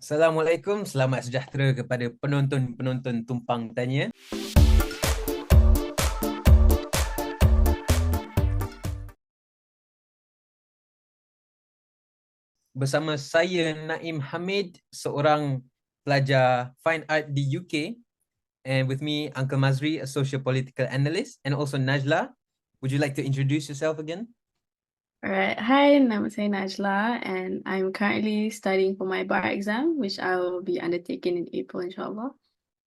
Assalamualaikum, selamat sejahtera kepada penonton-penonton Tumpang Tanya. Bersama saya Naim Hamid, seorang pelajar Fine Art di UK, and with me Uncle Mazri, a socio-political analyst, and also Najla. Would you like to introduce yourself again? Alright, hi, nama saya Najla, and I'm currently studying for my bar exam, which I will be undertaking in April, inshallah.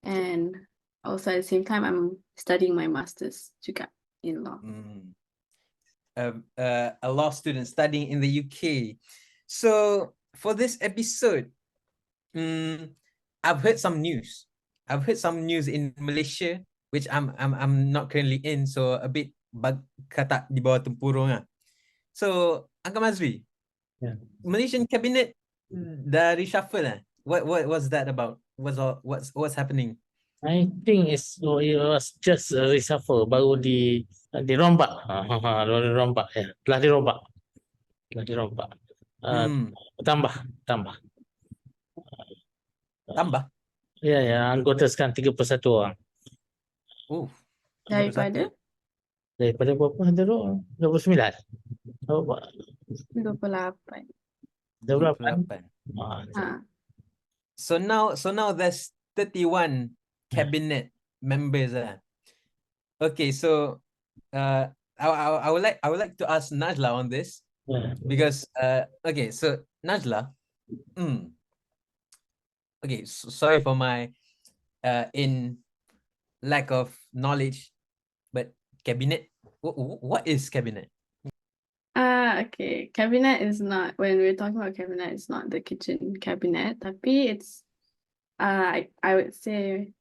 And also at the same time, I'm studying my master's juga in law. A law student studying in the UK. So for this episode, I've heard some news. I've heard some news in Malaysia, which I'm not currently in, so a bit kata di bawah tempurung lah. So Uncle Mazri, Malaysian cabinet dah reshuffle lah. What was that about? What's happening? I think it was just a reshuffle, baru dirombak. Baru dirombak ya. Telah dirombak. Tambah. Tambah? Ya, anggota sekarang 31 orang. Daripada berapa dulu? 29. 28. 28. So now there's 31 cabinet members. Okay, so I would like to ask Najla on this because okay, so Najla, okay, so sorry for my in lack of knowledge, but cabinet, what is cabinet? Okay. Cabinet is not, when we're talking about cabinet, it's not the kitchen cabinet, tapi it's, I would say,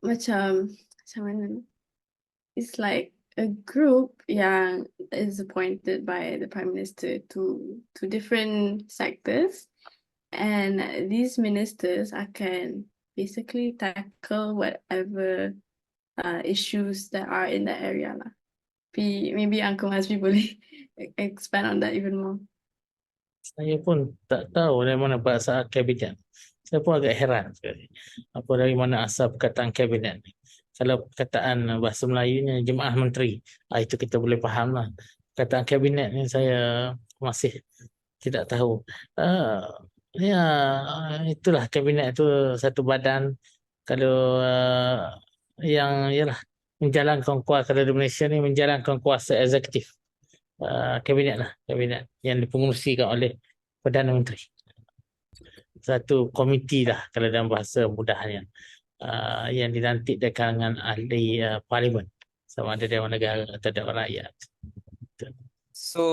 macam mana? It's like a group yang is appointed by the Prime Minister to different sectors, and these ministers akan basically tackle whatever issues that are in the area lah. Maybe Uncle Mazri boleh expand on that even more. Saya pun tak tahu dari mana bahasa kabinet. Saya pun agak heran sekali. Apa dari mana asal perkataan kabinet ni. Kalau perkataan bahasa Melayunya jemaah menteri, itu kita boleh faham lah. Perkataan kabinet ni saya masih tidak tahu. Ya, itulah kabinet itu satu badan kalau yang ialah menjalankan kuasa, kalau di Malaysia ni menjalankan kuasa eksekutif. Kabinet yang dipengerusikan oleh Perdana Menteri. Satu komiti lah kalau dalam bahasa mudahnya, yang dilantik dari kalangan ahli parlimen, sama ada Dewan Negara atau Dewan Rakyat. So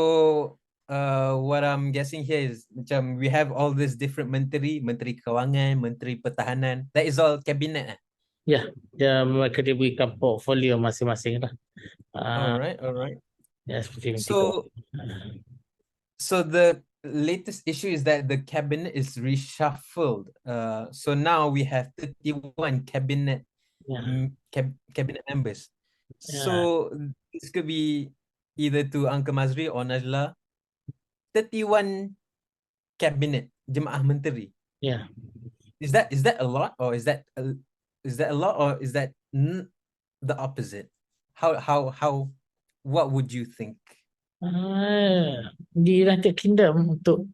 what I'm guessing here is macam we have all these different menteri kewangan, menteri pertahanan, that is all cabinet. Ya, mereka diberikan portfolio masing-masing lah. Alright. Ya, seperti so the latest issue is that the cabinet is reshuffled. So now we have 31 cabinet cabinet members. So this could be either to Uncle Mazri or Najla. 31 cabinet jemaah menteri. Yeah. Is that a lot, or is that a lot, or is that the opposite? How what would you think? Di United Kingdom untuk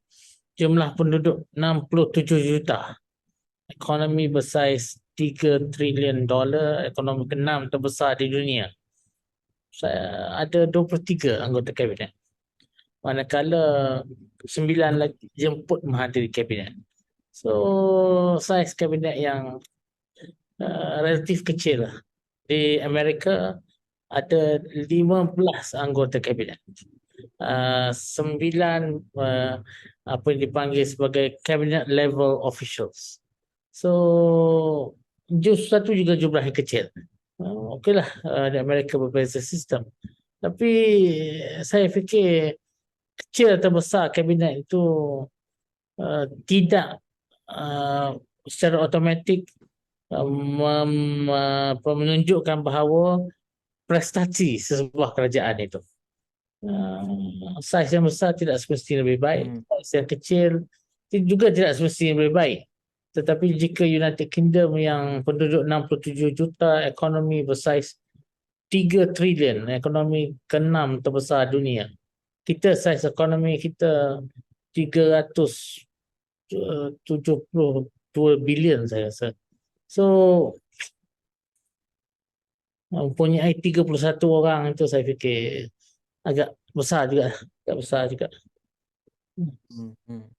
jumlah penduduk 67 juta, ekonomi bersaiz $3 trilion, ekonomi ke-6 terbesar di dunia, ada 23 anggota kabinet, manakala 9 lagi jemput menghadiri kabinet. So saiz kabinet yang relatif kecil lah. Di Amerika ada 15 anggota kabinet, 9 apa yang dipanggil sebagai cabinet level officials. So satu juga jumlah yang kecil. Okeylah, di Amerika berbeza sistem. Tapi saya fikir kecil atau besar kabinet itu tidak secara automatik menunjukkan bahawa prestasi sebuah kerajaan itu. Saiz yang besar tidak semestinya lebih baik. Saiz yang kecil juga tidak semestinya lebih baik. Tetapi jika United Kingdom yang penduduk 67 juta, ekonomi bersaiz 3 trilion, ekonomi ke-6 terbesar dunia. Kita saiz ekonomi kita 372 bilion saya rasa. So mempunyai 31 orang itu saya fikir agak besar juga. Agak besar juga.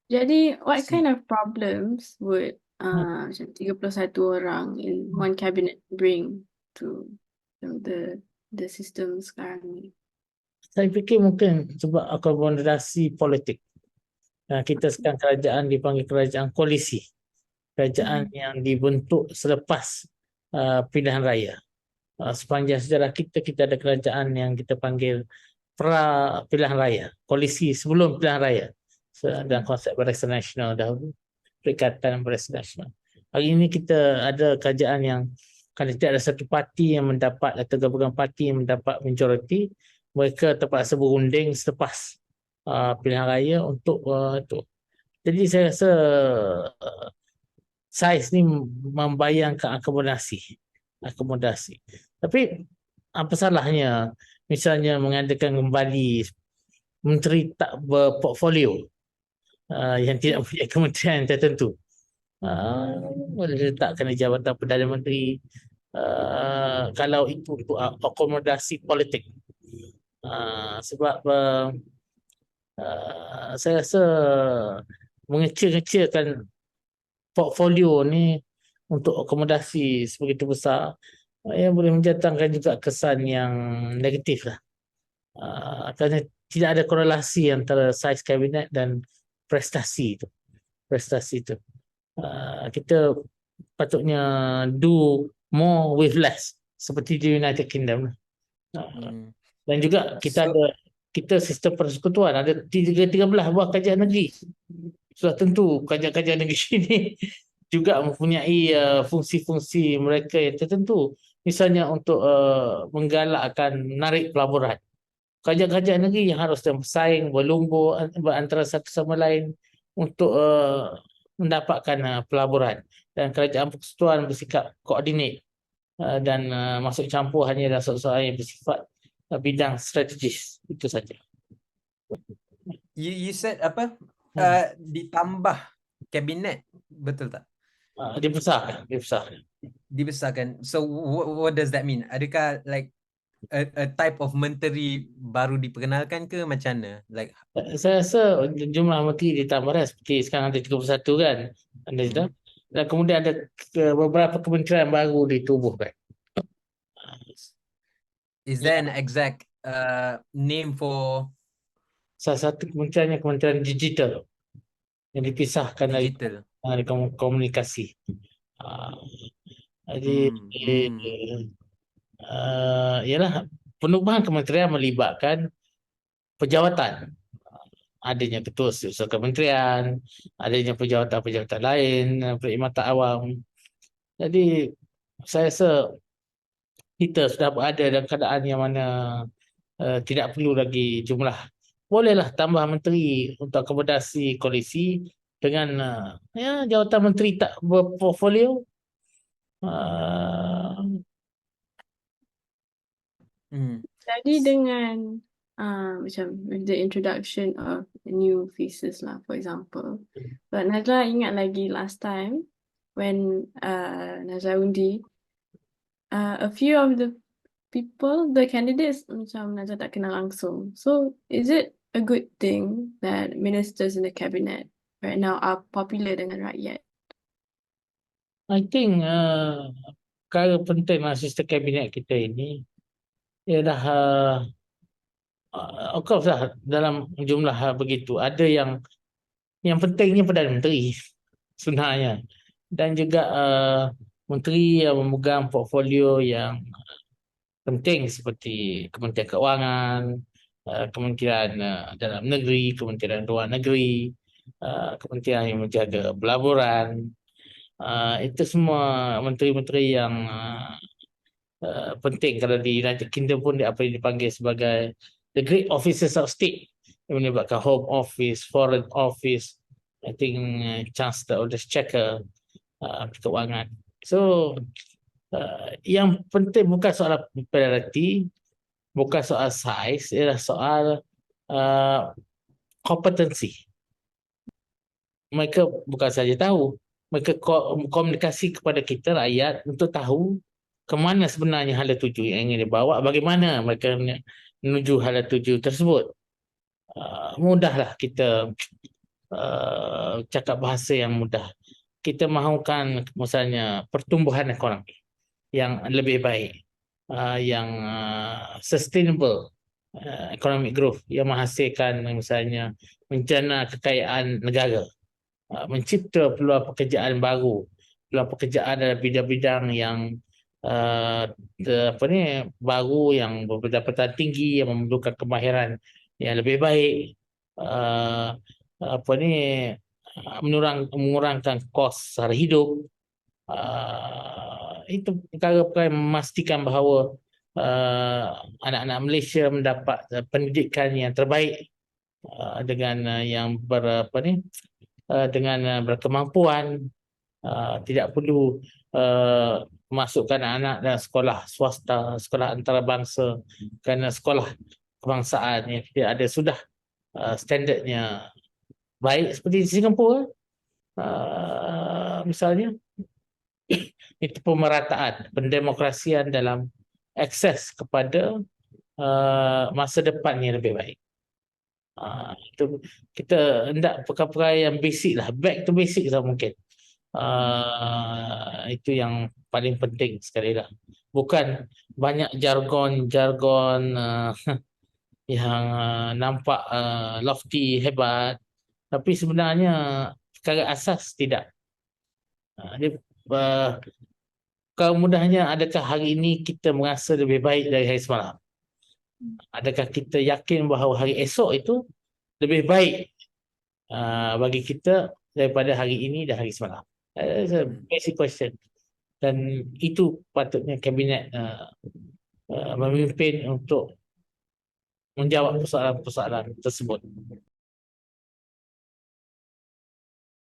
Jadi, what See. kind of problems would macam 31 orang in one cabinet bring to the system sekarang ni? Saya fikir mungkin sebab akomodasi politik. Kita sekarang kerajaan dipanggil kerajaan koalisi. Kerajaan yang dibentuk selepas pilihan raya. Sepanjang sejarah kita ada kerajaan yang kita panggil pra pilihan raya. Koalisi sebelum pilihan raya. Dan konsep Barisan Nasional dahulu. Perikatan Barisan Nasional. Hari ini kita ada kerajaan yang kalau tidak ada satu parti yang mendapat atau gabungan parti yang mendapat majoriti, mereka terpaksa berunding selepas pilihan raya untuk itu. Jadi saya rasa saiz ni membayangkan akomodasi. Tapi apa salahnya misalnya mengadakan kembali menteri tak berportfolio yang tidak punya kementerian tertentu. Boleh letakkan di jabatan Perdana Menteri kalau itu untuk akomodasi politik. Sebab saya rasa mengecil-ngecilkan portfolio ni untuk akomodasi sebegitu besar yang boleh mendatangkan juga kesan yang negatif lah. Kerana tidak ada korelasi antara saiz kabinet dan prestasi itu. Kita patutnya do more with less seperti di United Kingdom. Dan juga kita sistem persekutuan ada 13 buah kerajaan negeri. Sudah tentu kerajaan negeri ini juga mempunyai fungsi-fungsi mereka yang tertentu. Misalnya untuk menggalakkan menarik pelaburan. Kerajaan-kerajaan negeri yang harus bersaing, berlumba antara satu sama lain untuk mendapatkan pelaburan. Dan kerajaan persekutuan bersikap koordinat dan masuk campur hanya dalam soal-soal yang bersifat bidang strategis. Itu saja. You said apa? Ditambah kabinet, betul tak? Dibesarkan. So what does that mean? Adakah like a type of menteri baru diperkenalkan ke macam mana? Like saya rasa jumlah menteri ditambah seperti sekarang ada 31 kan. Dan kemudian ada beberapa kementerian baru ditubuhkan. Is there an exact name for salah satu kementeriannya Kementerian Digital yang dipisahkan digital? dari komunikasi. Jadi ialah penubuhan kementerian melibatkan pejawatan. Adanya ketua setiausaha kementerian, adanya pejawatan-pejawatan lain, perkhidmatan awam. Jadi saya rasa kita sudah berada dalam keadaan yang mana tidak perlu lagi jumlah. Bolehlah tambah menteri untuk akomodasi koalisi dengan jawatan menteri tak berportfolio. Jadi dengan macam with the introduction of new faces lah, for example. But Najla ingat lagi last time when Najla undi, a few of the people, the candidates macam Najla tak kenal langsung. So is it a good thing that ministers in the cabinet right now are popular dengan rakyat? I think perkara penting dalam sistem kabinet kita ini ialah of course lah dalam jumlah begitu ada yang pentingnya Perdana Menteri sebenarnya dan juga menteri yang memegang portfolio yang penting seperti Kementerian Keuangan, Kementerian Dalam Negeri, Kementerian Luar Negeri, Kementerian yang menjaga pelaburan. Itu semua menteri-menteri yang penting. Kalau di United Kingdom pun apa yang dipanggil sebagai the great officers of state yang melibatkan Home Office, Foreign Office, I think Chancellor of the Exchequer, keuangan. So yang penting bukan soal popularity, bukan soal size, ialah soal kompetensi. Mereka bukan saja tahu, mereka komunikasi kepada kita rakyat untuk tahu ke mana sebenarnya hala tuju yang ingin dibawa, bagaimana mereka menuju hala tuju tersebut. Mudahlah kita cakap bahasa yang mudah. Kita mahukan misalnya pertumbuhan ekonomi yang lebih baik, yang sustainable economic growth, yang menghasilkan misalnya menjana kekayaan negara, mencipta peluang pekerjaan baru, peluang pekerjaan dalam bidang-bidang yang baru, yang berpendapatan tinggi, yang memerlukan kemahiran yang lebih baik, mengurangkan kos sara hidup. Itu perkara-perkara yang memastikan bahawa anak-anak Malaysia mendapat pendidikan yang terbaik, dengan yang dengan berkemampuan. Tidak perlu masukkan anak dalam sekolah swasta, sekolah antarabangsa, kerana sekolah kebangsaan yang tidak ada sudah standardnya baik seperti di Singapura, misalnya. Itu pemerataan, pendemokrasian dalam akses kepada masa depan yang lebih baik. Itu kita hendak perkara-perkara yang basic lah, back to basic lah mungkin. Itu yang paling penting sekali lah. Bukan banyak jargon-jargon yang nampak lofty, hebat, tapi sebenarnya perkara asas tidak. Kalau mudahnya, adakah hari ini kita merasa lebih baik dari hari semalam? Adakah kita yakin bahawa hari esok itu lebih baik bagi kita daripada hari ini dan hari semalam? That's a basic question. Dan itu patutnya kabinet memimpin untuk menjawab persoalan-persoalan tersebut.